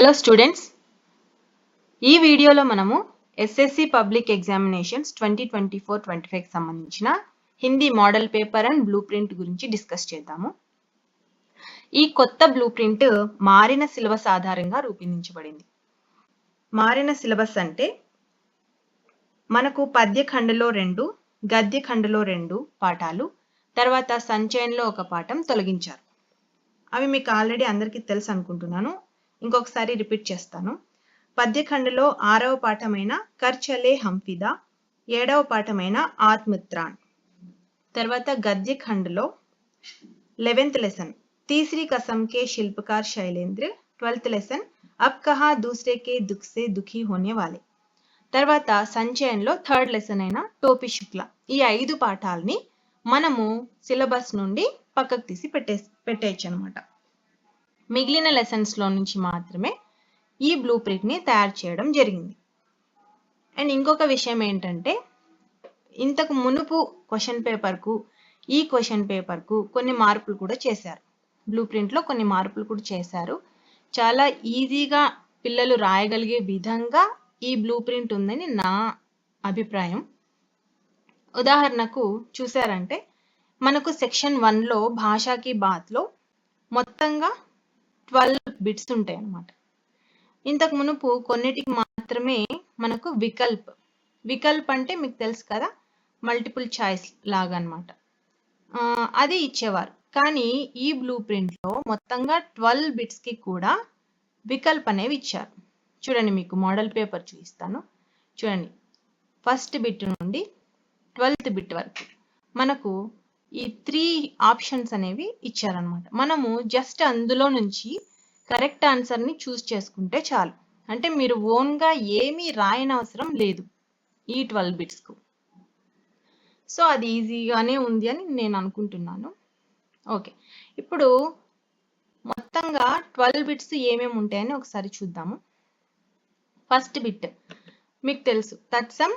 Hello students, ఈ వీడియోలో మనము ఎస్ఎస్సి పబ్లిక్ ఎగ్జామినేషన్స్ 2024-25 సంబంధించిన Hindi model paper and blue print గురించి డిస్కస్ చేద్దాము. ఈ కొత్త బ్లూ ప్రింట్ మారిన సిలబస్ ఆధారంగా రూపొందించబడింది. మారిన సిలబస్ అంటే మనకు పద్య ఖండలో 2, గద్య ఖండలో 2 పాఠాలు, తర్వాత సంచయనంలో ఒక పాఠం తొలగించారు. అవి మీకు ఆల్రెడీ అందరికీ తెలుసు అనుకుంటున్నాను. ఇంకొకసారి రిపీట్ చేస్తాను. పద్యఖండలో 6వ పాఠమైన కర్ చలే హమ్ ఫిదా, 7వ పాఠమైన ఆత్మత్రాణ్. తర్వాత గద్యఖండలో 11th లెసన్ తీసరీ కసం కే శిల్పకార్ శైలేంద్ర, 12th లెసన్ అబ్ కహా దూసరే కే దుఃఖ్ సే దుఖీ హోనే వాలే. తర్వాత సంచయనంలో 3rd లెసన్ అయిన టోపీ శుక్ల. ఈ 5 పాఠాలని మనము సిలబస్ నుండి పక్కకు తీసి పెట్టేయచ్చు అనమాట. మిగిలిన లెసన్స్ లో నుంచి మాత్రమే ఈ బ్లూ ప్రింట్ ని తయారు చేయడం జరిగింది. అండ్ ఇంకొక విషయం ఏంటంటే, ఇంతకు మునుపు క్వశ్చన్ పేపర్ కు ఈ క్వశ్చన్ పేపర్ కు కొన్ని మార్పులు కూడా చేశారు. బ్లూ ప్రింట్ లో కొన్ని మార్పులు కూడా చేశారు. చాలా ఈజీగా పిల్లలు రాయగలిగే విధంగా ఈ బ్లూ ప్రింట్ ఉందని నా అభిప్రాయం. ఉదాహరణకు చూసారంటే, మనకు సెక్షన్ 1 లో భాషాకి బాత్ లో మొత్తంగా 12 బిట్స్ ఉంటాయి అన్నమాట. ఇంతకు మునుపు కొన్నిటికి మాత్రమే మనకు వికల్ప్ అంటే మీకు తెలుసు కదా, మల్టిపుల్ చాయిస్ లాగా అన్నమాట. అది ఇచ్చేవారు. కానీ ఈ బ్లూ ప్రింట్ లో మొత్తంగా 12 బిట్స్ కి కూడా వికల్ప్ అనేవి ఇచ్చారు. చూడండి, మీకు మోడల్ పేపర్ చూపిస్తాను. చూడండి, ఫస్ట్ బిట్ నుండి 12th బిట్ వరకు మనకు ఈ 3 ఆప్షన్స్ అనేవి ఇచ్చారనమాట. మనము జస్ట్ అందులో నుంచి కరెక్ట్ ఆన్సర్ ని చూస్ చేసుకుంటే చాలు. అంటే మీరు ఓన్ గా ఏమీ రాయనవసరం లేదు ఈ 12 బిట్స్ కు. సో అది ఈజీగానే ఉంది అని నేను అనుకుంటున్నాను. ఓకే, ఇప్పుడు మొత్తంగా 12 బిట్స్ ఏమేమి ఉంటాయని ఒకసారి చూద్దాము. ఫస్ట్ బిట్ మీకు తెలుసు, తత్సమ్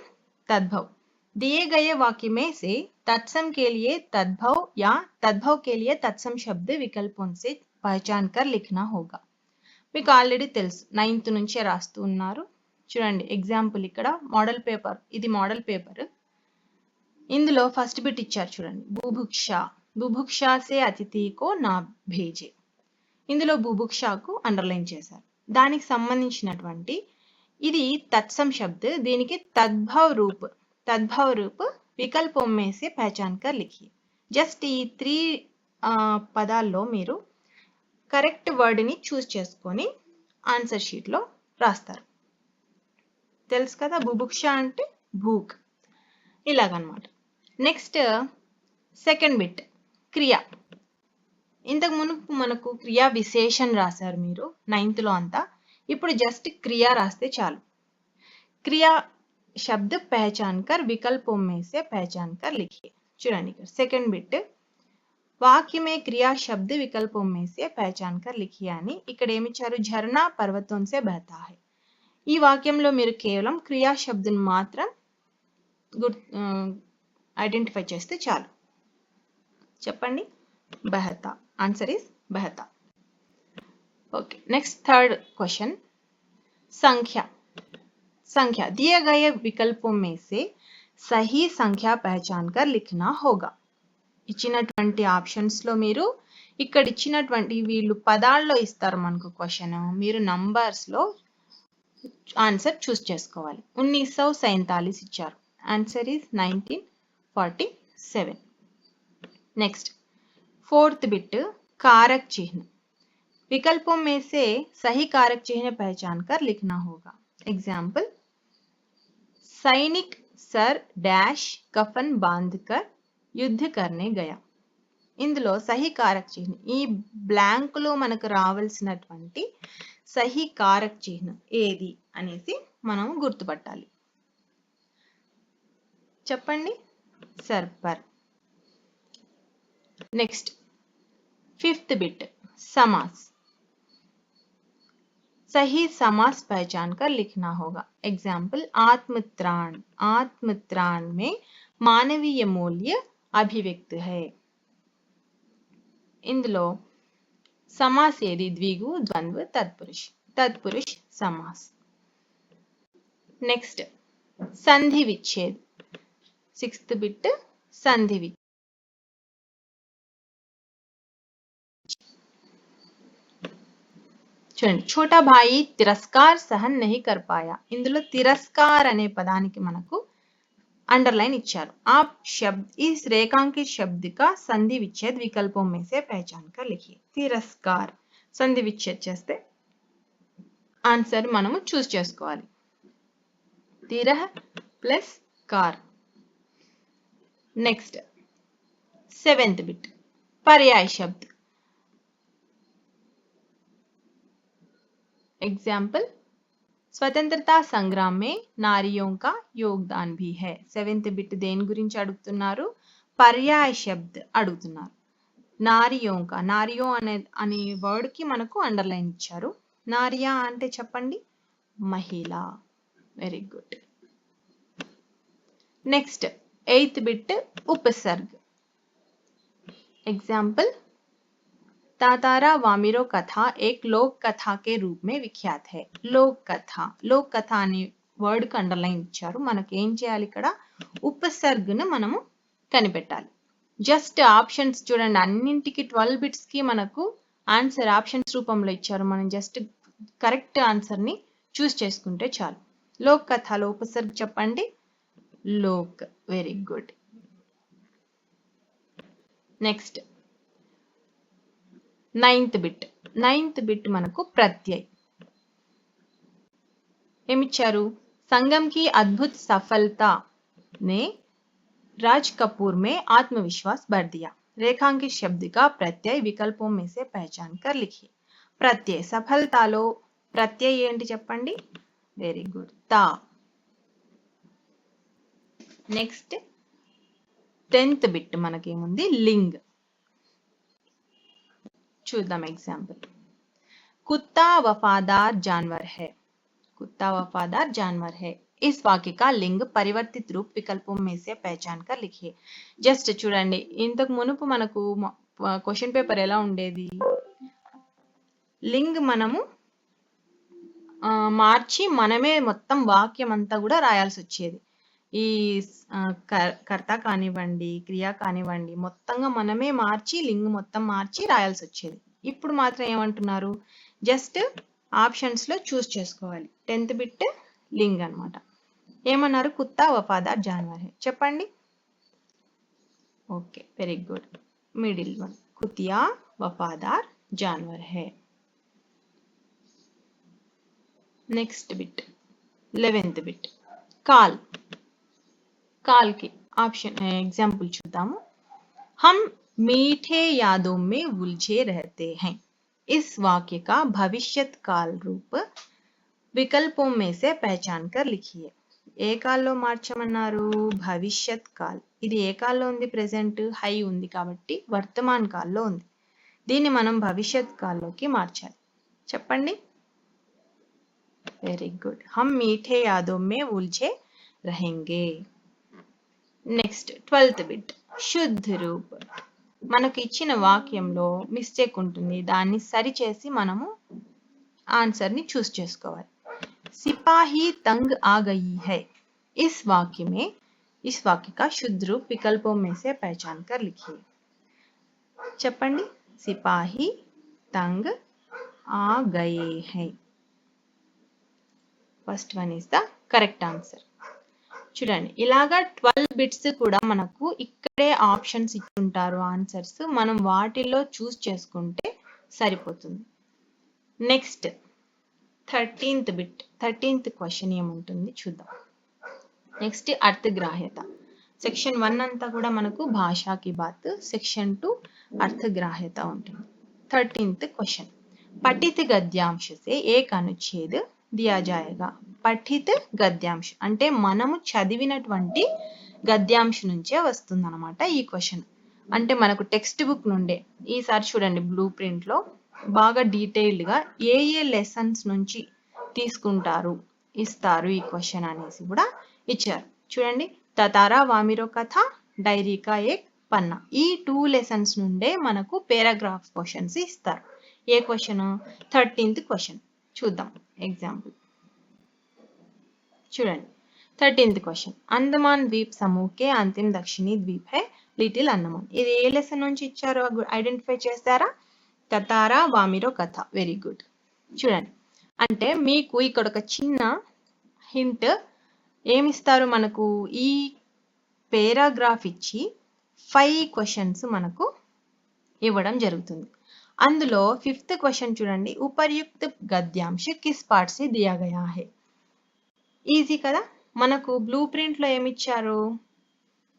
తద్భవ్. दिए गए वाक्य में से तत्सम के लिए तद्भव या तद्भव के लिए तत्सम शब्द विकल्पों से पहचान कर लिखना होगा. మీకు ఆల్రెడీ తెలుసు, 9th నుంచే రాస్తూ ఉన్నారు. చూడండి ఎగ్జాంపుల్, ఇక్కడ మోడల్ పేపర్, ఇది మోడల్ పేపర్. ఇందులో ఫస్ట్ బిట్ ఇచ్చారు చూడండి, బుభుక్షా సే అతిథి కో నా భేజే. ఇందులో బుభుక్షాకు అండర్లైన్ చేశారు. దానికి సంబంధించినటువంటి ఇది తత్సమ్ శబ్ద్, దీనికి तद्भव रूप विकल्पों में से पहचान कर लिखिए. జస్ట్ ఈ 3 పదాల్లో మీరు కరెక్ట్ వర్డ్ ని చూస్ చేసుకొని ఆన్సర్ షీట్ లో రాస్తారు. తెలుసు కదా, బుభుక్ష అంటే భూక్, ఇలాగనమాట. నెక్స్ట్ సెకండ్ బిట్ క్రియ. ఇంతకు మునుపు మనకు క్రియా విశేషణ రాశారు మీరు 9th లో అంతా. ఇప్పుడు జస్ట్ క్రియా రాస్తే చాలు. క్రియా शब्द पहचान कर विकल्पों में से पहचान कर लिखिए. చూడండి, సెకండ్ బిట్ వాక్య में क्रिया शब्द विकल्पों में से पहचान कर लिखिए అని ఇక్కడ ఏమిచ్చారు, झरना पर्वतों से बहता है. ఈ వాక్యంలో మీరు కేవలం క్రియా శబ్దం మాత్రం ఐడెంటిఫై చేస్తే చాలు. చెప్పండి, బహతా. ఆన్సర్ ఇస్ బహతా. ఓకే, నెక్స్ట్ థర్డ్ క్వశ్చన్ संख्या दिए गए विकल्पों में से सही संख्या पहचान कर लिखना होगा. ఇచ్చినటువంటి ఆప్షన్స్ లో మీరు ఇక్కడ ఇచ్చినటువంటి వీళ్ళు పదాల్లో ఇస్తారు మనకు క్వశ్చన్, మీరు నంబర్స్ లో ఆన్సర్ చూస్ చేసుకోవాలి. 1947 ఇచ్చారు. Answer is 1947. Next fourth bit कारक चिन्ह. विकल्पों में से सही कारक चिन्ह पहचान कर लिखना होगा. एग्जाम्पल, सैनिक सर डैश कफन बांधकर युद्ध करने गया. ఇందులో సహీ కారక చిహ్నం, ఈ బ్లాంక్ లో మనకు రావాల్సినటువంటి సహీ కారక చిహ్నం ఏది అనేసి మనం గుర్తుపట్టాలి. చెప్పండి, సర్పర్. నెక్స్ట్ ఫిఫ్త్ బిట్ समास. सही समास पहचान कर लिखना होगा. एग्जाम्पल, आत्मत्राण में मानवीय मूल्य अभिव्यक्त है. ఇందులో సమాస్ ఏది, ద్విగు, ద్వంద్వ, తత్పురుష్. तत्पुरुष समास। नेक्स्ट संधि विच्छेद, 6th बिट संधि विच्छेद। చూడండి, छोटा भाई तिरस्कार सहन नहीं कर पाया, ఇందులో తిరస్కార్ అనే పదానికి మనకు अंडरलाइन इच्छाరు। आप शब्द इस रेखांकित शब्द का संधि विच्छेद विकल्पों में से पहचान कर लिखिए। तिरस्कार संधि विच्छेद చేస్తే ఆన్సర్ మనము చూస్ చేసుకోవాలి। తిరహ ప్లస్ కార్। నెక్స్ట్ 7th బిట్ पर्याय शब्द। एग्जाम्पल, स्वतंत्रता संग्राम में नारियों का योगदान भी है। 7th బిట్ దేని గురించి అడుగుతున్నారు? పర్యాయ శబ్ద్ అడుగుతున్నారు। నారియోं का, నారియో అనే వర్డ్ కి మనకు అండర్లైన్ ఇచ్చారు। నారియా అంటే చెప్పండి, మహిళ। Very good. Next 8th bit उपसर्ग। एग्जाम्पल, तातारा वामिरो कथा एक लोक कथा के रूप में विख्यात है। लोक कथा, लोक कथा అనే వర్డ్ కి అండర్లైన్ ఇచ్చారు। మనకి ఏం చేయాలి? ఇక్కడ ఉపసర్గను మనము కనిపెట్టాలి। జస్ట్ ఆప్షన్స్ చూడండి, అన్నింటికి 12 బిట్స్ కి మనకు ఆన్సర్ ఆప్షన్స్ రూపంలో ఇచ్చారు। మనం జస్ట్ కరెక్ట్ ఆన్సర్ ని చూస్ చేసుకుంటే చాలు। లోక్ కథలో ఉపసర్గ చెప్పండి, Lok. Very good. Next 9th bit, 9th bit మనకు ప్రత్యయ్ ఏమిచ్చారు? संगम की अद्भुत सफलता ने राज कपूर में आत्मविश्वास भर दिया। रेखांकित शब्द का प्रत्यय विकल्पों में से पहचान कर लिखिए। प्रत्यय सफलतालो प्रत्यय ఏంటి చెప్పండి? వెరీ గుడ్, తా। నెక్స్ట్ 10th బిట్ మనకేముంది? లింగ్। చూద్దాం एग्जांपल, कुत्ता वफादार जानवर है। कुत्ता वफादार जानवर है। इस वाक्य का लिंग परिवर्तित रूप विकल्पों में से पहचान कर लिखिए। जस्ट చూడండి, ఇంతకు మునుపు మనకు క్వశ్చన్ పేపర్ ఎలా ఉండేది? లింగ్ మనము మార్చి మనమే మొత్తం వాక్యం అంతా కూడా రాయాల్సి వచ్చేది। ఈ కర్త కానివ్వండి, క్రియ కానివ్వండి, మొత్తంగా మనమే మార్చి లింగ్ మొత్తం మార్చి రాయాల్సి వచ్చేది। ఇప్పుడు మాత్రం ఏమంటున్నారు? జస్ట్ ఆప్షన్స్ లో చూస్ చేసుకోవాలి। 10th బిట్ లింగ్ అన్నమాట। ఏమన్నారు? కుత్తా వఫాదార్ జాన్వర్ హై చెప్పండి। Okay, very good. Middle one, కుతియా వఫాదార్ జాన్వర్ హై। నెక్స్ట్ బిట్ 11th బిట్ కాల్। కాల్ కి ఆప్షన్ एग्जांपल చూద్దాము। हम मीठे यादों में उलझे रहते हैं। इस वाक्य का भविष्यत काल रूप विकल्पों में से पहचान कर लिखिए। ఏ కాల్లో మార్చమన్నారు? భవిష్యత్ కాల్। ఇది ఏ కాల్లో ఉంది? ప్రెజెంట్ హై ఉంది కాబట్టి వర్తమాన్ కాల్లో ఉంది। దీన్ని మనం భవిష్యత్ కాల్లోకి మార్చాలి। చెప్పండి। Very good. हम मीठे यादों में उलझे रहेंगे। నెక్స్ట్ 12th బిట్ శుద్ధ రూప్। మనకు ఇచ్చిన వాక్యంలో మిస్టేక్ ఉంటుంది, దాన్ని సరిచేసి మనము ఆన్సర్ ని చూస్ చేసుకోవాలి। सिपाही तंग आ गई है। इस वाक्य का शुद्ध रूप विकल्पों में से पहचान कर लिखिए। చెప్పండి। सिपाही तंग आ गए हैं। First one is the correct answer. చూడండి, ఇలాగా 12 బిట్స్ కూడా మనకు ఇక్కడే ఆప్షన్స్ ఇచ్చుంటారు ఆన్సర్స్, మనం వాటిల్లో చూస్ చేసుకుంటే సరిపోతుంది। Next 13th bit, 13th question ఏముంటుంది చూద్దాం। నెక్స్ట్ అర్థగ్రాహ్యత। సెక్షన్ 1 అంతా కూడా మనకు భాషా కి బాత్, సెక్షన్ 2 అర్థగ్రాహ్యత ఉంటుంది। 13th క్వశ్చన్, పఠిత గద్యాంశ సే ఏక్ అనుచ్ఛేద్ దియా జాయేగా। పఠిత గద్యాంశ అంటే మనము చదివినటువంటి గద్యాంశ నుంచే వస్తుందన్నమాట ఈ క్వశ్చన్। అంటే మనకు టెక్స్ట్ బుక్ నుండే, ఈసారి చూడండి బ్లూ ప్రింట్ లో బాగా డీటెయిల్డ్ గా ఏ లెసన్స్ నుంచి తీసుకుంటారు ఇస్తారు ఈ క్వశ్చన్ అనేసి కూడా ఇచ్చారు। చూడండి, తతారా వామిరో కథ, డైరీ కా ఏక్ పన్నా, ఈ 2 లెసన్స్ నుండే మనకు పారాగ్రాఫ్ క్వశ్చన్స్ ఇస్తారు। ఏ క్వశ్చన్? 13th question. చూద్దాం ఎగ్జాంపుల్ చూడండి 13th క్వశ్చన్ अंडमान द्वीप समूह के अंतिम दक्षिणी द्वीप है लिटिल अंडमान ఇది ఏ లెసన్ నుంచి ఇచ్చారో ఐడెంటిఫై చేస్తారా తతారా వామిరో కథ వెరీ గుడ్ చూడండి అంటే మీకు ఇక్కడ ఒక చిన్న హింట్ ఏమిస్తారు మనకు ఈ పేరాగ్రాఫ్ ఇచ్చి 5 క్వశ్చన్స్ మనకు ఇవ్వడం జరుగుతుంది అందులో 5th క్వశ్చన్ చూడండి उपर्युक्त गद्यांश किस पाठ से दिया गया है ఈజీ కదా మనకు బ్లూ ప్రింట్ లో ఏమి ఇచ్చారు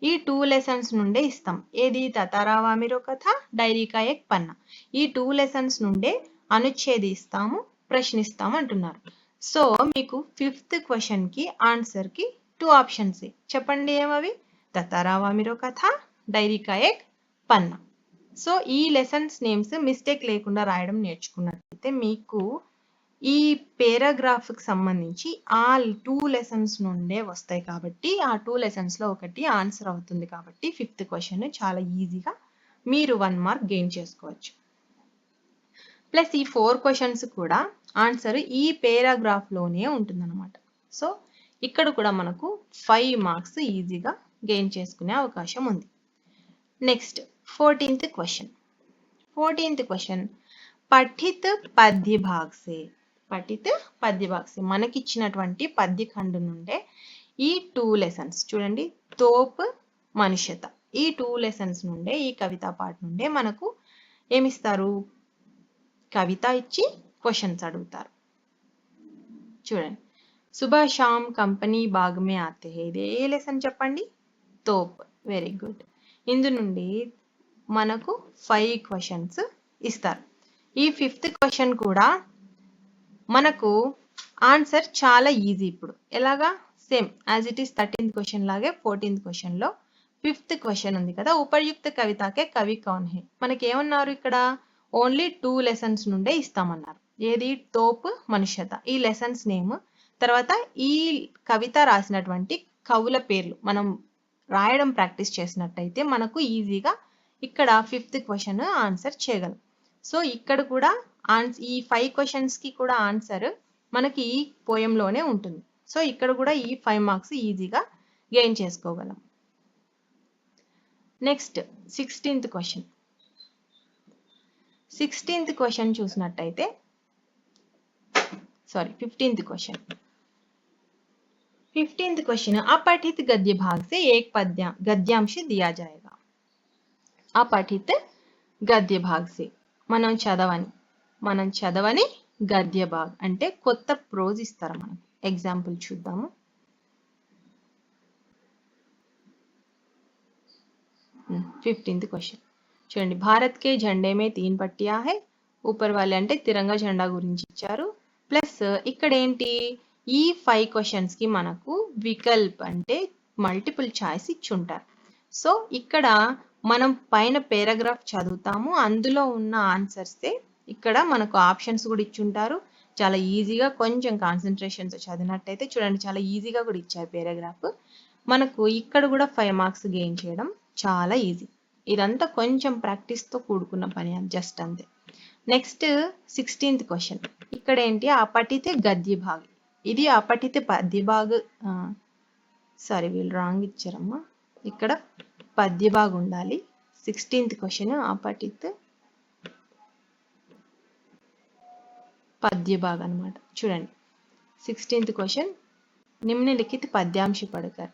ఈ 2 లెసన్స్ నుండే ఇస్తాం ఏది తతారా వామిరో కథ డైరీ కా ఏక్ పన్నా ఈ 2 లెసన్స్ నుండే అనుచ్ఛేది ఇస్తాము ప్రశ్నిస్తాము అంటున్నారు సో మీకు 5th క్వశ్చన్ కి ఆన్సర్ కి 2 ఆప్షన్స్ చెప్పండి ఏమవి తతారా వామిరో కథ డైరీ కా ఏక్ పన్నా సో ఈ లెసన్స్ నేమ్స్ మిస్టేక్ లేకుండా రాయడం నేర్చుకున్నట్లయితే మీకు ఈ పేరాగ్రాఫ్ కి సంబంధించి ఆ 2 లెసన్స్ నుండే వస్తాయి కాబట్టి ఆ 2 లెసన్స్ లో ఒకటి ఆన్సర్ అవుతుంది కాబట్టి 5th క్వశ్చన్ చాలా ఈజీగా మీరు 1 మార్క్ గెయిన్ చేసుకోవచ్చు ప్లస్ ఈ 4 క్వశ్చన్స్ కూడా ఆన్సర్ ఈ పేరాగ్రాఫ్ లోనే ఉంటుందన్నమాట సో ఇక్కడ కూడా మనకు 5 మార్క్స్ ఈజీగా గెయిన్ చేసుకునే అవకాశం ఉంది next 14th question 14th question పఠిత పద్య భాగ్ సే పఠిత పద్య భాగ్ సే మనకి ఇచ్చినటువంటి పద్య ఖండం నుండే ఈ 2 లెసన్స్ చూడండి తోప్ మనుష్యత ఈ 2 లెసన్స్ నుండే ఈ కవితా పాఠ నుండే మనకు ఏమిస్తారు కవిత ఇచ్చి క్వశ్చన్స్ అడుగుతారు చూడండి సుబహ షామ్ కంపెనీ బాగ్ మే ఆతే హై ఇది ఏ లెసన్ చెప్పండి తోప్ వెరీ గుడ్ ఇందు నుండి మనకు 5 క్వశ్చన్స్ ఇస్తారు ఈ 5th క్వశ్చన్ కూడా మనకు ఆన్సర్ చాలా ఈజీ ఇప్పుడు ఎలాగా same as it is 13th question లాగే 14th క్వశ్చన్ లో 5th క్వశ్చన్ ఉంది కదా ఉపయుక్త కవితకే కవి కౌన్ హై మనకి ఏమన్నారు ఇక్కడ ఓన్లీ 2 లెసన్స్ నుండే ఇస్తామన్నారు ఏది తోప్ మనుష్యత ఈ లెసన్స్ నేమ్ తర్వాత ఈ కవిత రాసినటువంటి కవుల పేర్లు మనం రాయడం ప్రాక్టీస్ చేసినట్టయితే మనకు ఈజీగా ఇక్కడ 5th క్వశ్చన్ ఆన్సర్ చేయగలం సో ఇక్కడ కూడా ఈ 5 క్వశ్చన్స్ కి కూడా ఆన్సర్ మనకి ఈ పోయం లోనే ఉంటుంది సో ఇక్కడ కూడా ఈ 5 మార్క్స్ ఈజీగా గెయిన్ చేసుకోగలం next 16th question 16th question చూసినట్టయితే sorry 15th question 15th question अपठित गद्य भाग से एक गद्यांश दिया जाएगा अपठित गद्य भाग से మనం చదవని గద్య భాగ్ అంటే కొత్త ప్రోజ్ ఇస్తారు మనకు ఎగ్జాంపుల్ చూద్దాము 15th क्वेश्चन చూడండి భారత్ కే झंडे में 3 పట్టియా है ऊपर वाले అంటే తిరంగా జెండా గురించి ఇచ్చారు ప్లస్ ఇక్కడ ఏంటి ఈ 5 క్వశ్చన్స్ కి మనకు వికల్ప్ అంటే మల్టిపుల్ చాయిస్ ఇచ్చి ఉంటారు సో ఇక్కడ మనం పైన పేరాగ్రాఫ్ చదువుతాము అందులో ఉన్న ఆన్సర్స్ ఇక్కడ మనకు ఆప్షన్స్ కూడా ఇచ్చి ఉంటారు చాలా ఈజీగా కొంచెం కాన్సంట్రేషన్ తో చదివినట్టయితే చూడండి చాలా ఈజీగా కూడా ఇచ్చారు పేరాగ్రాఫ్ మనకు ఇక్కడ కూడా 5 మార్క్స్ గెయిన్ చేయడం చాలా ఈజీ ఇదంతా కొంచెం ప్రాక్టీస్ తో కూడుకున్న పని జస్ట్ అంతే నెక్స్ట్ 16th క్వశ్చన్ ఇక్కడ ఏంటి అపఠిత గద్య భాగ్ ఇది అపఠిత పద్య భాగ్ సారీ వీళ్ళు రాంగ్ ఇచ్చారమ్మా ఇక్కడ పద్య భాగ్ ఉండాలి 16th క్వశ్చన్ అపఠిత पद्य भाग अनమాట చూడండి 16th क्वेश्चन निम्नलिखित पद्यांश पढ़कर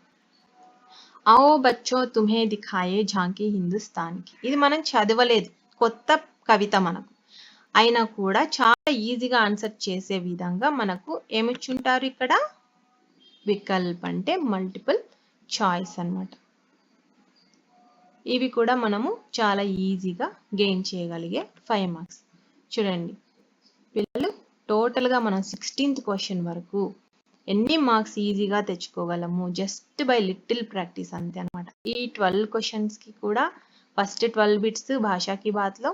आओ बच्चों तुम्हें दिखाए झांकी हिंदुस्तान की ఇది మనం చదవలేదు కొత్త కవిత మనకు అయినా కూడా చాలా ఈజీగా ఆన్సర్ చేసే విధంగా మనకు ఏమిచ్చుంటారు ఇక్కడ వికల్ప్ అంటే మల్టిపుల్ చాయిస్ అన్నమాట ఇవి కూడా మనము చాలా ఈజీగా గెయిన్ చేయగలిగే 5 మార్క్స్ చూడండి పిల్లలు టోటల్ గా మనం 16th క్వశ్చన్ వరకు ఎన్ని మార్క్స్ ఈజీగా తెచ్చుకోగలము జస్ట్ బై లిటిల్ ప్రాక్టీస్ అంతే అన్నమాట ఈ 12 క్వశ్చన్స్ కి కూడా ఫస్ట్ 12 బిట్స్ భాషా కి బాత్ లో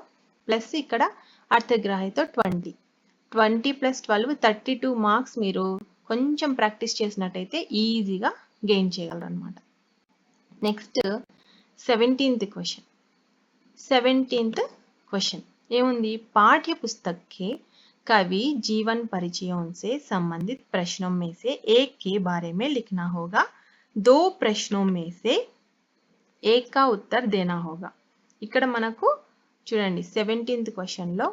ప్లస్ ఇక్కడ అర్థగ్రాహితో 20 ప్లస్ 12 32 మార్క్స్ మీరు కొంచెం ప్రాక్టీస్ చేసినట్టయితే ఈజీగా గెయిన్ చేయగలరు అన్నమాట next 17th question 17th question ఏముంది पाठ्य पुस्तक के कवि जीवन परिचयों से संबंधित प्रश्नों में से एक के बारे में लिखना होगा. 2 प्रश्नों में से एक का उत्तर देना होगा. ఇక్కడ మనకు చూడండి 17th క్వశ్చన్ లో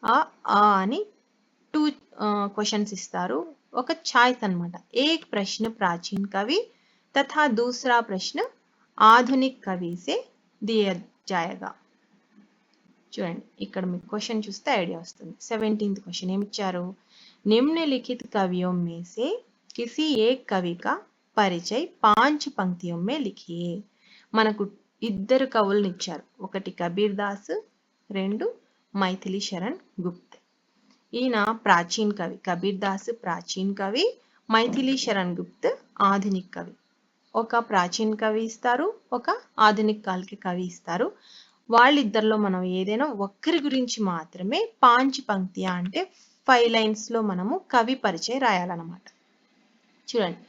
ఆ అని 2 क्वेश्चंस ఇస్తారు. ఒక చాయిస్ అన్నమాట. एक प्रश्न प्राचीन कवि तथा दूसरा प्रश्न आधुनिक कवि से दिया जाएगा. చూడండి ఇక్కడ మీకు క్వశ్చన్ చూస్తే ఐడియా వస్తుంది. 17th क्वेश्चन ఏమి ఇచ్చారు? निम्नलिखित कवियों में से किसी एक कवि का परिचय 5 पंक्तियों में लिखिए. మనకు ఇద్దరు కవులను ఇచ్చారు. ఒకటి కబీర్ దాస్, 2 మైథిలి శరణ్ గుప్త్. ఈయన ప్రాచీన్ కవి. కబీర్ దాస్ ప్రాచీన్ కవి, మైథిలి శరణ్ గుప్త్ ఆధునిక్ కవి. ఒక ప్రాచీన్ కవి ఇస్తారు, ఒక ఆధునిక్ కాలిక కవి ఇస్తారు. వాళ్ళిద్దరిలో మనం ఏదైనా ఒక్కరి గురించి మాత్రమే 5 పంక్తియా అంటే 5 లైన్స్ లో మనము కవి పరిచయం రాయాలన్నమాట. చూడండి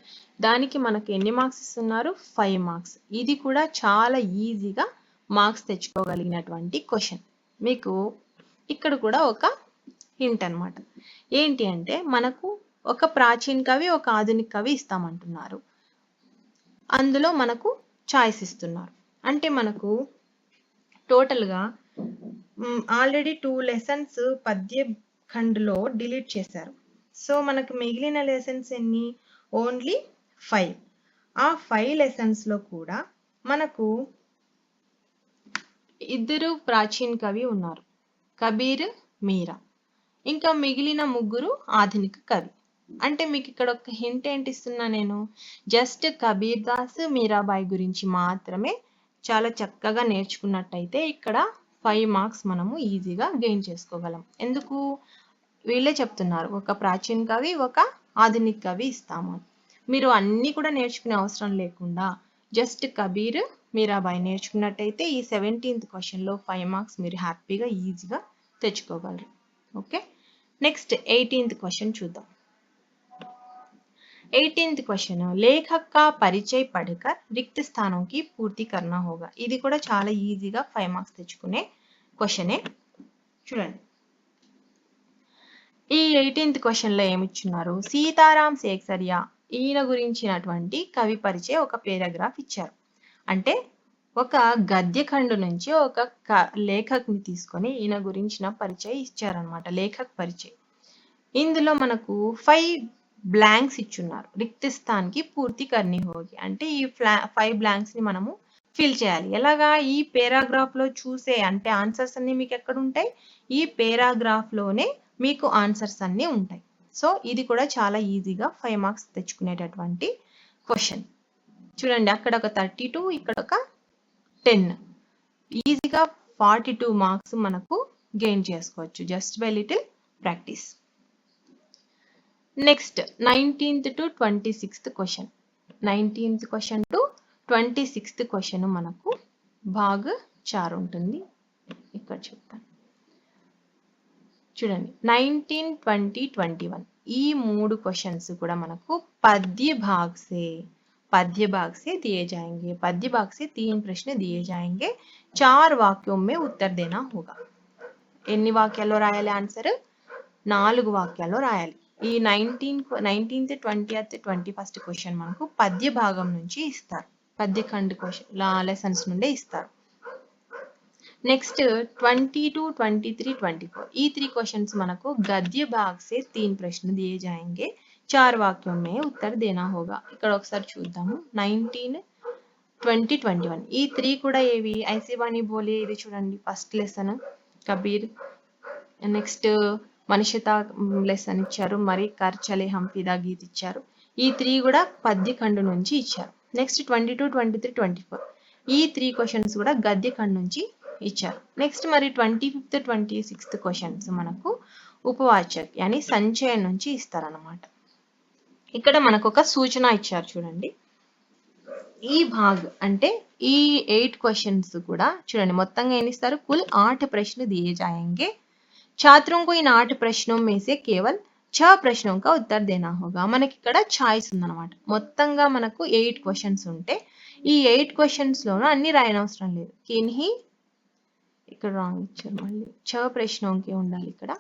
దానికి మనకు ఎన్ని మార్క్స్ ఇస్తున్నారు? 5 మార్క్స్. ఇది కూడా చాలా ఈజీగా మార్క్స్ తెచ్చుకోగలిగినటువంటి క్వశ్చన్. మీకు ఇక్కడ కూడా ఒక హింట్ అన్నమాట. ఏంటి అంటే మనకు ఒక ప్రాచీన కవి, ఒక ఆధునిక కవి ఇస్తామంటున్నారు. అందులో మనకు చాయిస్ ఇస్తున్నారు. అంటే మనకు టోటల్గా ఆల్రెడీ 2 లెసన్స్ పద్య ఖండ్లో డిలీట్ చేశారు. సో మనకు మిగిలిన లెసన్స్ ఎన్ని? ఓన్లీ 5. ఆ 5 లెసన్స్ లో కూడా మనకు ఇద్దరు ప్రాచీన కవి ఉన్నారు, కబీర్, మీరా. ఇంకా మిగిలిన ముగ్గురు ఆధునిక కవి. అంటే మీకు ఇక్కడ ఒక హింట్ ఏంటి ఇస్తున్నా నేను? జస్ట్ కబీర్ దాస్, మీరాబాయి గురించి మాత్రమే చాలా చక్కగా నేర్చుకున్నట్టయితే ఇక్కడ 5 మార్క్స్ మనము ఈజీగా గెయిన్ చేసుకోగలం. ఎందుకు? వీళ్ళే చెప్తున్నారు ఒక ప్రాచీన కవి, ఒక ఆధునిక కవి ఇస్తాము. మీరు అన్నీ కూడా నేర్చుకునే అవసరం లేకుండా జస్ట్ కబీర్, మీరాబాయి నేర్చుకున్నట్టయితే ఈ 17th క్వశ్చన్లో 5 మార్క్స్ మీరు హ్యాపీగా ఈజీగా తెచ్చుకోగలరు. ఓకే, నెక్స్ట్ 18th क्वेश्चन చూద్దాం. 18th क्वेश्चन लेखक का परिचय पढ़कर रिक्त स्थानों की पूर्ति करना होगा. ఇది కూడా చాలా ఈజీగా 5 మార్క్స్ తెచ్చుకునే క్వశ్చనే. చూడండి ఈ 18th క్వశ్చన్ లో ఏమి ఇచ్చున్నారు? సీతారాం సేక్సరియా ఈయన గురించినటువంటి కవి పరిచయం ఒక పేరాగ్రాఫ్ ఇచ్చారు. అంటే ఒక గద్య ఖండు నుంచి ఒక లేఖకుని తీసుకొని ఈయన గురించిన పరిచయం ఇచ్చారనమాట, లేఖక్ పరిచయం. ఇందులో మనకు 5 బ్లాంక్స్ ఇచ్చున్నారు. రిక్త స్థాన్కి పూర్తి కర్నీ హోగి అంటే ఈ 5 బ్లాంక్స్ ని మనము ఫిల్ చేయాలి. ఎలాగా? ఈ పేరాగ్రాఫ్ లో చూసే అంటే ఆన్సర్స్ అన్ని మీకు ఎక్కడ ఉంటాయి? ఈ పేరాగ్రాఫ్ లోనే మీకు ఆన్సర్స్ అన్ని ఉంటాయి. సో ఇది కూడా చాలా ఈజీగా 5 మార్క్స్ తెచ్చుకునేటటువంటి క్వశ్చన్. చూడండి అక్కడ ఒక 32, ఇక్కడ ఒక 10. ఈజీగా 42 మార్క్స్ మనకు గెయిన్ చేసుకోవచ్చు just by little practice. Next 19th to 26th question. 19th question to 26th question మనకు భాగ్ 4 ఉంటుంది. ఇక్కడ చెప్తాను చూడండి 19, 20, 21 ఈ 3 క్వశ్చన్స్ కూడా మనకు पद्य भाग से दिए जाएंगे. पद्य भाग से 3 प्रश्न दिए जाएंगे. 4 वाक्यों में उत्तर देना होगा. ఎన్ని వాక్యాల్లో రాయాలి ఆన్సర్? 4 వాక్యాల్లో రాయాలి. ఈ 19th, 20th, 21st క్వశ్చన్ మనకు పద్య భాగం నుంచి ఇస్తారు. పద్య ఖండ్ క్వశ్చన్ లెసన్స్ నుండి ఇస్తారు. నెక్స్ట్ 22, 23, 24 ఈ 3 క్వశ్చన్స్ మనకు గద్య భాగ్ से 3 प्रश्न दिए जाएंगे. 4 वाक्यों में उत्तर देना होगा. ఇక్కడ ఒకసారి చూద్దాము. 19, 20, 21 ఈ 3 కూడా ఏవి? ఐసీ వాణి బోలే ఇది చూడండి ఫస్ట్ లెసన్ కబీర్. నెక్స్ట్ మనిషిత లెసన్ ఇచ్చారు, మరి కర్ చలే హమ్ ఫిదా గీత్ ఇచ్చారు. ఈ 3 కూడా పద్య ఖండ్ నుంచి ఇచ్చారు. నెక్స్ట్ 22, 23, 24 ఈ 3 క్వశ్చన్స్ కూడా గద్య ఖండ్ నుంచి ఇచ్చారు. నెక్స్ట్ మరి 25th, 26th క్వశ్చన్స్ మనకు ఉపవాచక్ యాని సంచయం నుంచి ఇస్తారన్నమాట. ఇక్కడ మనకు ఒక సూచన ఇచ్చారు చూడండి. ఈ భాగ్ అంటే ఈ 8 క్వశ్చన్స్ కూడా చూడండి మొత్తంగా ఏం ఇస్తారు? కుల్ 8 प्रश्न दिए जाएंगे. छात्रों को इन 8 प्रश्नों में से केवल 6 प्रश्नों का उत्तर देना होगा. మనకి ఇక్కడ చాయిస్ ఉందన్నమాట. మొత్తంగా మనకు 8 క్వశ్చన్స్ ఉంటే ఈ 8 క్వశ్చన్స్ లోనూ అన్ని రాయనవసరం లేదు. కిన్హి ఇక్కడ రాంగ్ ఇచ్చారు, మళ్ళీ 6 ప్రశ్నోं के ఉండాలి ఇక్కడ.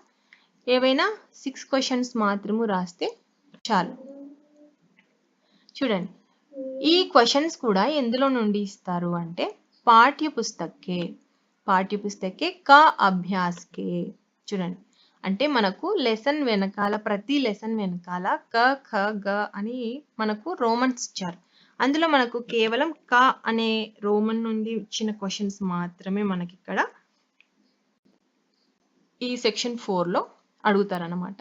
ఏవైనా 6 క్వశ్చన్స్ మాత్రము రాస్తే చాలు. చూడండి, ఈ క్వశ్చన్స్ కూడా ఎందులో నుండి ఇస్తారు అంటే పాఠ్య పుస్తకే కా అభ్యాస్ కే. చూడండి, అంటే మనకు లెసన్ వెనకాల, ప్రతి లెసన్ వెనకాల క ఖ గ అని మనకు రోమన్స్ ఇచ్చారు. అందులో మనకు కేవలం క అనే రోమన్ నుండి ఇచ్చిన క్వశ్చన్స్ మాత్రమే మనకి ఇక్కడ ఈ సెక్షన్ 4లో అడుగుతారన్నమాట.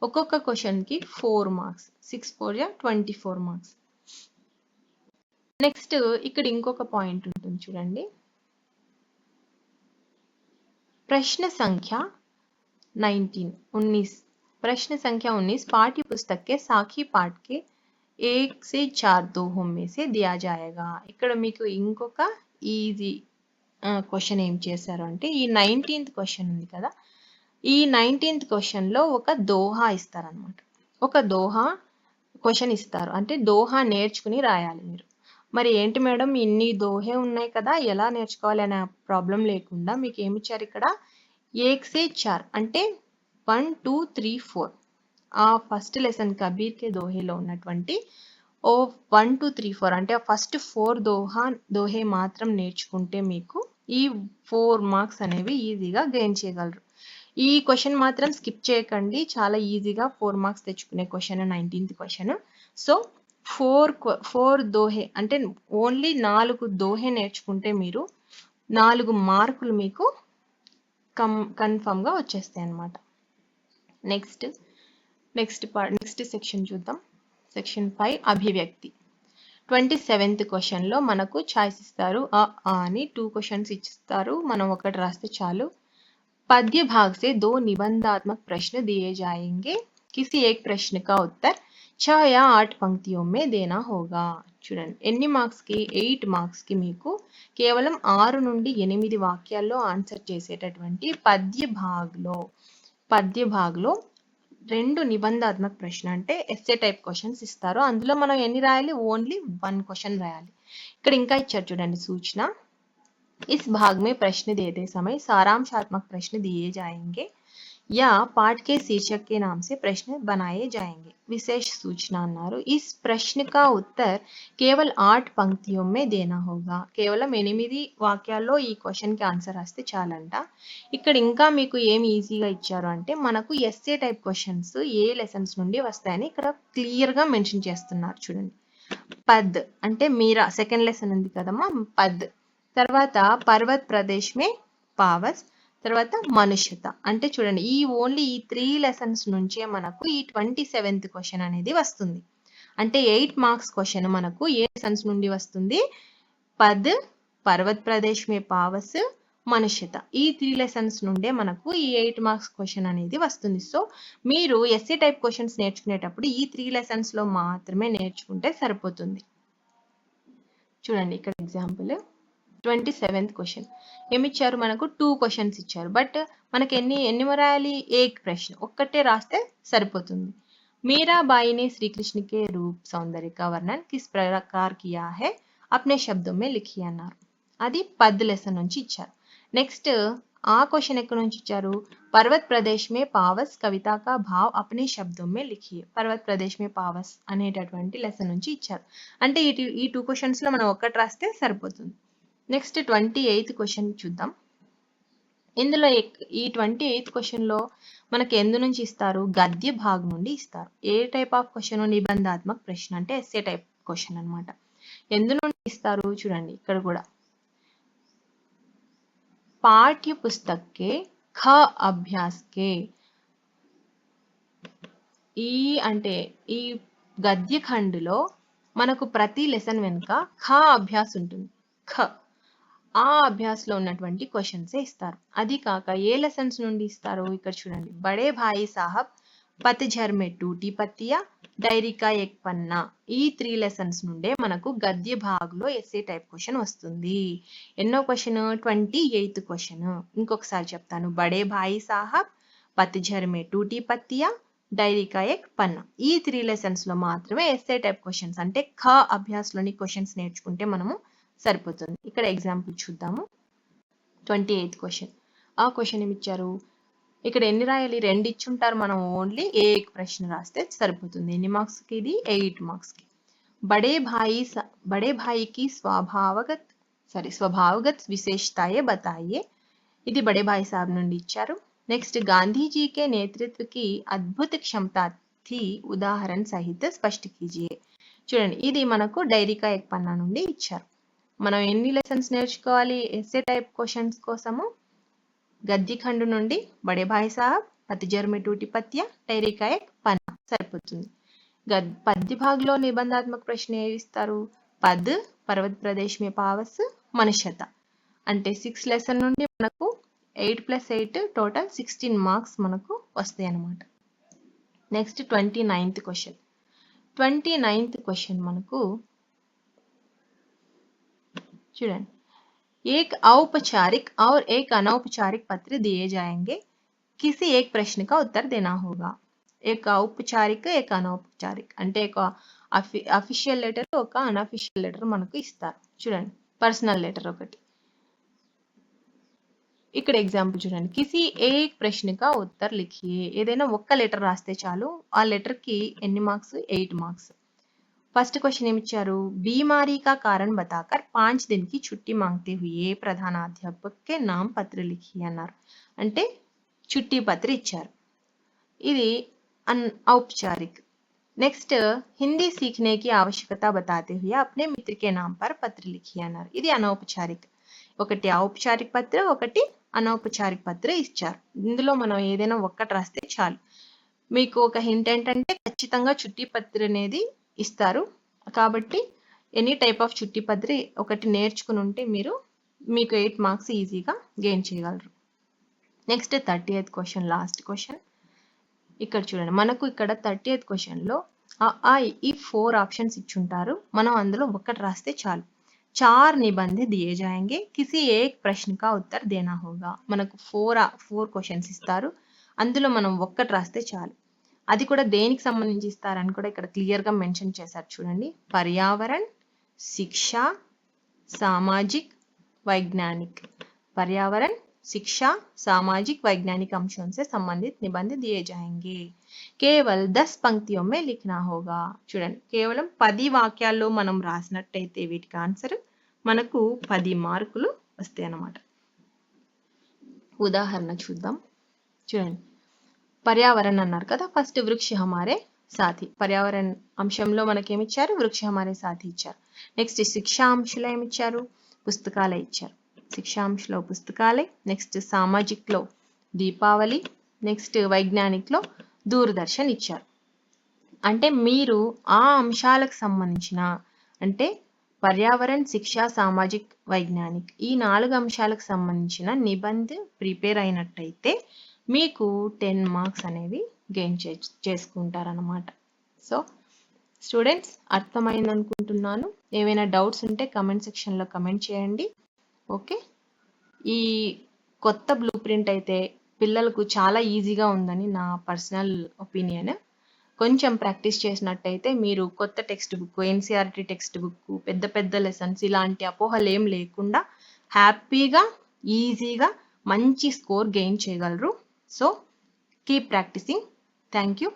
ఒక్కొక్క క్వశ్చన్ కి 4 మార్క్స్, 6 4 24 మార్క్స్. నెక్స్ట్ ఇక్కడ ఇంకొక పాయింట్ ఉంటుంది చూడండి. प्रश्न संख्या 19 प्रश्न संख्या 19 पाठ्य पुस्तक के साखी पाठ के 1 से 4 दोहों में से दिया जाएगा. ఇక్కడ మీకు ఇంకొక ఈజీ క్వశ్చన్ ఏం చేశారు అంటే ఈ 19th క్వశ్చన్ ఉంది కదా, ఈ 19th క్వశ్చన్ లో ఒక దోహా ఇస్తారనమాట. ఒక దోహా క్వశ్చన్ ఇస్తారు, అంటే దోహా నేర్చుకుని రాయాలి మీరు. మరి ఏంటి మేడం ఇన్ని దోహే ఉన్నాయి కదా, ఎలా నేర్చుకోవాలి అనే ప్రాబ్లం లేకుండా మీకు ఏమి ఇచ్చారు ఇక్కడ 1 से 4 అంటే 1 2 3 4 ఆ ఫస్ట్ లెసన్ కబీర్ కే దోహేలో ఉన్నటువంటి 1 2 3 4 అంటే ఫస్ట్ 4 దోహే మాత్రం నేర్చుకుంటే మీకు ఈ 4 మార్క్స్ అనేవి ఈజీగా గెయిన్ చేయగలరు. ఈ క్వశ్చన్ మాత్రం స్కిప్ చేయకండి, చాలా ఈజీగా 4 మార్క్స్ తెచ్చుకునే క్వశ్చన్ 19th క్వశ్చన్. సో 4 దోహే అంటే ఓన్లీ 4 దోహే నేర్చుకుంటే మీరు 4 మార్కులు మీకు కన్ఫర్మ్ గా వచ్చేస్తాయి అన్నమాట. నెక్స్ట్ సెక్షన్ చూద్దాం. సెక్షన్ 5 అభివ్యక్తి. 27th క్వశ్చన్ లో మనకు చాయిస్ ఇస్తారు, అని 2 క్వశ్చన్స్ ఇస్తారు, మనం ఒకటి రాస్తే చాలు. पद्य भाग से 2 निबंधात्मक प्रश्न दिए जाएंगे, किसी एक प्रश्न का उत्तर 6 या 8 पंक्तियों में देना होगा. చూడండి, ఎన్ని మార్క్స్ కి 8 మార్క్స్ కి మీకు కేవలం 6 నుండి 8 వాక్యాల్లో ఆన్సర్ చేసేటటువంటి పద్య భాగ్లో 2 నిబంధాత్మక ప్రశ్న అంటే ఎస్సే టైప్ క్వశ్చన్స్ ఇస్తారు. అందులో మనం ఎన్ని రాయాలి, ఓన్లీ 1 క్వశ్చన్ రాయాలి. ఇక్కడ ఇంకా ఇచ్చారు చూడండి సూచన, इस भाग में प्रश्न देते समय सारांशात्मक प्रश्न दिए जाएंगे या पाठ के शीर्षक के नाम से प्रश्न बनाए जाएंगे. विशेष सूचना अन्नारू, इस प्रश्न का उत्तर केवल 8 पंक्तियों में देना होगा. కేవలం 8 వాక్యాల్లో ఈ క్వశ్చన్ కి ఆన్సర్ రాస్తే చాలంట. ఇక్కడ ఇంకా మీకు ఏమి ఈజీగా ఇచ్చారు అంటే మనకు ఎస్సే టైప్ క్వశ్చన్స్ ఏ లెసన్స్ నుండి వస్తాయని ఇక్కడ క్లియర్ గా మెన్షన్ చేస్తున్నారు. చూడండి, పద్ అంటే మీరా సెకండ్ లెసన్ ఉంది కదమ్మా, పద్ తర్వాత పర్వత్ ప్రదేశ్ మే పావస్, తర్వాత మనుష్యత. అంటే చూడండి, ఓన్లీ ఈ 3 లెసన్స్ నుంచే మనకు ఈ 27th క్వశ్చన్ అనేది వస్తుంది. అంటే 8 మార్క్స్ క్వశ్చన్ మనకు ఏ లెసన్స్ నుండి వస్తుంది, పద్, పర్వత్ ప్రదేశ్ మే పావస్, మనుష్యత. ఈ 3 లెసన్స్ నుండే మనకు ఈ 8 మార్క్స్ క్వశ్చన్ అనేది వస్తుంది. సో మీరు ఎస్సే టైప్ క్వశ్చన్స్ నేర్చుకునేటప్పుడు ఈ 3 లెసన్స్ లో మాత్రమే నేర్చుకుంటే సరిపోతుంది. చూడండి, ఇక్కడ ఎగ్జాంపుల్ 27th క్వశ్చన్ ఏమిచ్చారు, మనకు 2 క్వశ్చన్స్ ఇచ్చారు, బట్ మనకి ఎన్ని రాయాలి, एक प्रश्न ఒక్కటే రాస్తే సరిపోతుంది. मीराबाई ने श्री कृष्ण के रूप सौंदर्य का वर्णन किस प्रकार किया है, अपने शब्दों में लिखिए అన్నారు. అది పద్ లెసన్ నుంచి ఇచ్చారు. నెక్స్ట్ ఆ క్వశ్చన్ ఎక్కడ నుంచి ఇచ్చారు, पर्वत प्रदेश में पावस कविता का भाव अपने शब्दों में लिखिए. पर्वत प्रदेश में पावस అనేటటువంటి లెసన్ నుంచి ఇచ్చారు. అంటే ఈ 2 క్వశ్చన్స్ లో మనం ఒక్కటి రాస్తే సరిపోతుంది. నెక్స్ట్ 28th క్వశ్చన్ చూద్దాం. ఇందులో ఈ 28th క్వశ్చన్ లో మనకి ఎందు నుంచి ఇస్తారు, గద్య భాగ్ నుండి ఇస్తారు. ఏ టైప్ ఆఫ్ క్వశ్చన్, నిబంధాత్మక ప్రశ్న అంటే ఎస్సే టైప్ క్వశ్చన్ అన్నమాట. ఎందు నుండి ఇస్తారు చూడండి, ఇక్కడ కూడా పాఠ్య పుస్తకే ఖ అభ్యాస్ కే. అంటే ఈ గద్య ఖండ్లో మనకు ప్రతి లెసన్ వెనుక ఖ అభ్యాస్ ఉంటుంది. ఖ ఆ అభ్యాస్లో ఉన్నటువంటి క్వశ్చన్స్ ఇస్తారు. అది కాక ఏ లెసన్స్ నుండి ఇస్తారు, ఇక్కడ చూడండి, బడే భాయి సాహబ్, పతఝర్ మే టూటీ పత్తియా, డైరీ కా ఎక్ పన్నా. ఈ 3 లెసన్స్ నుండే మనకు గద్య భాగ్లో ఎస్సే టైప్ క్వశ్చన్ వస్తుంది. ఎన్నో క్వశ్చన్, 28th క్వశ్చన్. ఇంకొకసారి చెప్తాను, బడే భాయి సాహబ్, పతఝర్ మే టూటీ పత్తియా, డైరీ కా ఎక్ పన్నా. ఈ 3 లెసన్స్ లో మాత్రమే ఎస్సే టైప్ క్వశ్చన్స్ అంటే ఖ అభ్యాస్లోని క్వశ్చన్స్ నేర్చుకుంటే మనము సరిపోతుంది. ఇక్కడ ఎగ్జాంపుల్ చూద్దాము. 28th question. ఆ క్వశ్చన్ ఏమి ఇచ్చారు, ఇక్కడ ఎన్ని రాయాలి? 2 ఇచ్చుంటారు. మనం ఓన్లీ ఏ ప్రశ్న రాస్తే సరిపోతుంది. ఎన్ని మార్క్స్ కి ఇది? 8 మార్క్స్ కి. बड़े भाई की स्वभावगत विशेषताएं बताइए. ఇది బడే భాయ్ సాబ్ నుండి ఇచ్చారు. నెక్స్ట్ గాంధీజీ के नेतृत्व की अद्भुत क्षमता थी उदाहरण सहित स्पष्ट कीजिए. చూడండి, ఇది మనకు డైరీ కా ఏక్ పన్నా నుండి ఇచ్చారు. మనం ఎన్ని లెసన్స్ నేర్చుకోవాలి ఎస్సే టైప్ క్వశ్చన్స్ కోసము? గద్ది ఖండ్ నుండి బడే భాయ్ సాబ్, పతిజర్ మే టూటి పత్య, డైరీ కా ఏక్ పన్నా సరిపోతుంది. పద్య భాగంలో నిబంధాత్మక ప్రశ్న ఏవి ఇస్తారు? పద్, పర్వత్ ప్రదేశ్ మే పావస్, మనుష్యత. అంటే 6 లెసన్ నుండి మనకు 8 + 8 టోటల్ 16 మార్క్స్ మనకు వస్తాయి అన్నమాట. Next 29th question. 29th question మనకు చూడండి, एक औपचारिक और एक अनौपचारिक पत्र दिए जाएंगे, किसी एक प्रश्न का उत्तर देना होगा. एक औपचारिक, एक अनौपचारिक అంటే ఒక అఫీషియల్ లెటర్, ఒక అన్అఫీషియల్ లెటర్ మనకు ఇస్తారు. చూడండి, పర్సనల్ లెటర్ ఒకటి. ఇక్కడ ఎగ్జాంపుల్ చూడండి, కిసి ఏక్ ప్రశ్న కా ఉత్తర్ లిఖియే. ఏదైనా ఒక్క లెటర్ రాస్తే చాలు. ఆ లెటర్ కి ఎన్ని మార్క్స్? 8 మార్క్స్. फर्स्ट क्वेश्चन ఏమి ఇచ్చారు? बीमारी का कारण बताकर 5 दिन की छुट्टी मांगते हुए प्रधानाध्यापक के नाम पत्र लिखिए అన్నారు. అంటే छुट्टी पत्र ఇచ్చారు. ఇది औपचारिक. नेक्स्ट हिंदी सीखने की आवश्यकता बताते हुए अपने मित्र के नाम पर पत्र लिखिए అన్నారు. ఇది అనౌపచారిక. ఒకటి ఔపచారిక పత్ర, ఒకటి అనౌపచారిక పత్ర ఇచ్చారు. ఇందులో మనం ఏదైనా ఒక్కటి రాస్తే చాలు. మీకు ఒక హింట్ ఏంటంటే ఖచ్చితంగా చుట్టి పత్ర అనేది ఇస్తారు. కాబట్టి ఎనీ టైప్ ఆఫ్ చుట్టి పత్రి ఒకటి నేర్చుకుని ఉంటే మీకు 8 మార్క్స్ ఈజీగా గెయిన్ చేయగలరు. Next 30th question, last question. ఇక్కడ చూడండి, మనకు ఇక్కడ 30th క్వశ్చన్లో ఈ 4 ఆప్షన్స్ ఇచ్చుంటారు. మనం అందులో ఒకటి రాస్తే చాలు. 4 निबंध दिए जाएंगे, किसी एक प्रश्न का उत्तर देना होगा. మనకు 4 క్వశ్చన్స్ ఇస్తారు. అందులో మనం ఒక్కటి రాస్తే చాలు. అది కూడా దేనికి సంబంధించి ఇస్తారని కూడా ఇక్కడ క్లియర్ గా మెన్షన్ చేశారు. చూడండి, पर्यावरण, शिक्षा, सामाजिक, वैज्ञानिक. पर्यावरण, शिक्षा, सामाजिक, वैज्ञानिक अंशों से संबंधित निबंध दिए जाएंगे. केवल 10 पंक्तियों में लिखना होगा. చూడండి, కేవలం 10 వాక్యాల్లో మనం రాసినట్టయితే వీటికి ఆన్సర్ మనకు 10 మార్కులు వస్తాయి అన్నమాట. ఉదాహరణ చూద్దాం. చూడండి, పర్యావరణ అన్నారు కదా. ఫస్ట్ వృక్ష హమారే సాథి. పర్యావరణ అంశంలో మనకేమి ఇచ్చారు? వృక్ష హమారే సాథి ఇచ్చారు. నెక్స్ట్ శిక్షా అంశంలో ఏమి ఇచ్చారు? పుస్తకాలయ ఇచ్చారు. శిక్షాంశలో పుస్తకాలయ. నెక్స్ట్ సామాజిక్ లో దీపావళి. నెక్స్ట్ వైజ్ఞానిక్ లో దూరదర్శన్ ఇచ్చారు. అంటే మీరు ఆ అంశాలకు సంబంధించిన, అంటే పర్యావరణ, శిక్ష, సామాజిక్, వైజ్ఞానిక్ ఈ 4 అంశాలకు సంబంధించిన నిబంధ ప్రిపేర్ అయినట్టయితే మీకు 10 మార్క్స్ అనేవి గెయిన్ చేసుకుంటారన్నమాట. సో స్టూడెంట్స్, అర్థమైంది అనుకుంటున్నాను. ఏమైనా డౌట్స్ ఉంటే కమెంట్ సెక్షన్లో కమెంట్ చేయండి. ఓకే, ఈ కొత్త బ్లూ ప్రింట్ అయితే పిల్లలకు చాలా ఈజీగా ఉందని నా పర్సనల్ ఒపీనియన్. కొంచెం ప్రాక్టీస్ చేసినట్టయితే మీరు కొత్త text book, NCERT text book, పెద్ద పెద్ద లెసన్స్ ఇలాంటి అపోహలు ఏం లేకుండా హ్యాపీగా ఈజీగా మంచి స్కోర్ గెయిన్ చేయగలరు. So keep practicing. Thank you.